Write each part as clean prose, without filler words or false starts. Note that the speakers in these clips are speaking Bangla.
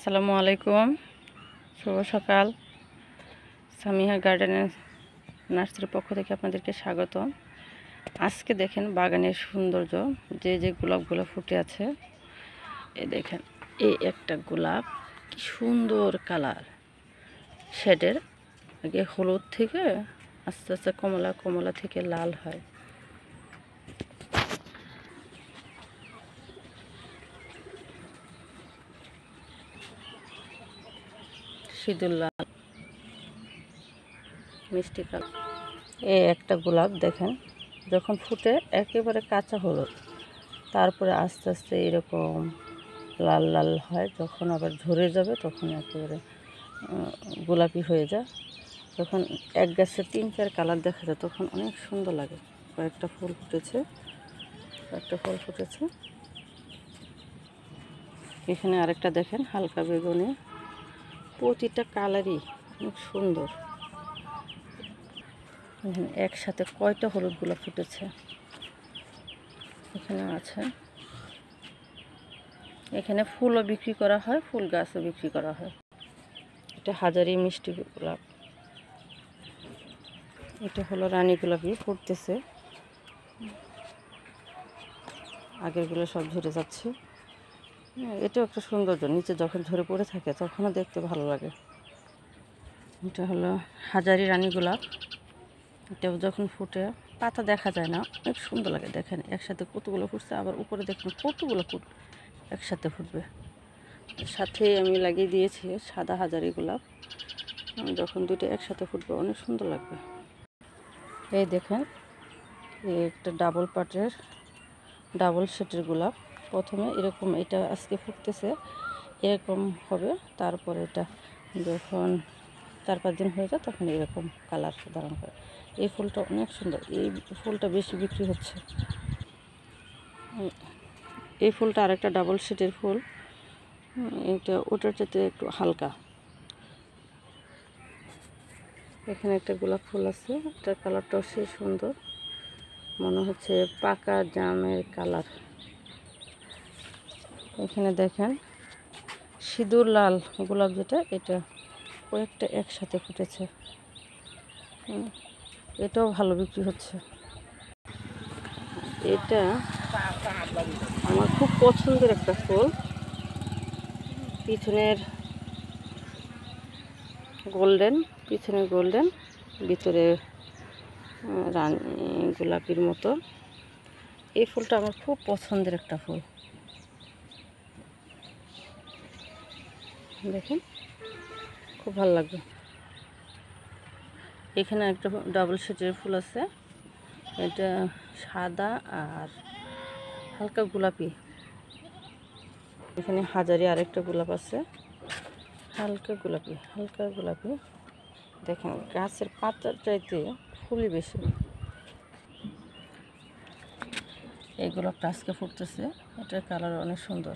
আসসালামু আলাইকুম, শুভ সকাল। সামিহা গার্ডেনের নার্সারির পক্ষ থেকে আপনাদেরকে স্বাগত। আজকে দেখেন বাগানের সৌন্দর্য, যে গোলাপগুলো ফুটে আছে। এই দেখেন, এই একটা গোলাপ কি সুন্দর কালার শেডের। আগে হলুদ থেকে আস্তে আস্তে কমলা, কমলা থেকে লাল হয়। সিঁদুর লাল, মিষ্টি কালার। এই একটা গোলাপ দেখেন, যখন ফুটে একেবারে কাঁচা হলুদ, তারপরে আস্তে আস্তে এরকম লাল লাল হয়। যখন আবার ঝরে যাবে তখন একেবারে গোলাপি হয়ে যায়। যখন এক গাছে 3-4 কালার দেখা যায় তখন অনেক সুন্দর লাগে। কয়েকটা ফুল ফুটেছে, এখানে আরেকটা দেখেন হালকা বেগুনি। প্রতিটা কালারই অনেক সুন্দর। একসাথে কয়টা হলুদ গোলাপ ফুটেছে এখানে আছে। এখানে ফুলও বিক্রি করা হয়, ফুল গাছও বিক্রি করা হয়। এটা হাজারি মিষ্টি গোলাপ। এটা হলো রানী গোলাপি, ফুটতেছে। আগেরগুলো সব ঝরে যাচ্ছে। এটাও একটা সৌন্দর্য, নিচে যখন ঝরে পড়ে থাকে তখনও দেখতে ভালো লাগে। এটা হলো হাজারি রানী গোলাপ। এটাও যখন ফুটে পাতা দেখা যায় না, অনেক সুন্দর লাগে। দেখেন একসাথে কতগুলো ফুটছে, আবার উপরে দেখেন কতগুলো ফুট একসাথে ফুটবে। সাথে আমি লাগিয়ে দিয়েছি সাদা হাজারি গোলাপ। যখন দুটো একসাথে ফুটবে অনেক সুন্দর লাগবে। এই দেখেন, এই একটা ডাবল শেটের গোলাপ। প্রথমে এরকম, এটা আজকে ফুটতেছে এরকম হবে, তারপরে এটা যখন 4-5 দিন হয়ে যায় তখন এরকম কালার ধারণ করে। এই ফুলটা অনেক সুন্দর, এই ফুলটা বেশি বিক্রি হচ্ছে। এই ফুলটা আরেকটা ডাবল শেটের ফুল, এটা ওটার চাইতে একটু হালকা। এখানে একটা গোলাপ ফুল আছে, এটার কালারটাও সেই সুন্দর, মনে হচ্ছে পাকা জামের কালার। এখানে দেখেন সিঁদুর লাল গোলাপ, যেটা এটা কয়েকটা একসাথে ফুটেছে। এটাও ভালো বিক্রি হচ্ছে। এটা আমার খুব পছন্দের একটা ফুল। পিছনে গোল্ডেন, ভিতরে রানী গোলাপির মতো। এই ফুলটা আমার খুব পছন্দের একটা ফুল। দেখেন খুব ভালো লাগবে। এখানে একটা ডাবল শেডের ফুল আছে, এটা সাদা আর হালকা গোলাপি। এখানে হাজারি আরেকটা গোলাপ আছে, হালকা গোলাপি। দেখেন গাছের পাতার চাইতে ফুলই বেশি। এই গোলাপটা আজকে ফুটতেছে, এটার কালার অনেক সুন্দর।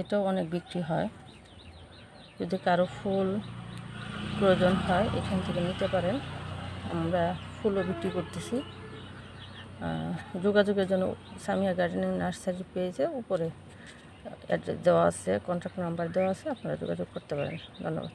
এটাও অনেক বিক্রি হয়। যদি কারো ফুল প্রয়োজন হয় এখান থেকে নিতে পারেন। আমরা ফুলও বিক্রি করতেছি। যোগাযোগের জন্য সামিহা গার্ডেনিং নার্সারি পেজে উপরে অ্যাড্রেস দেওয়া আছে, কন্ট্যাক্ট নাম্বার দেওয়া আছে, আপনারা যোগাযোগ করতে পারেন। ধন্যবাদ।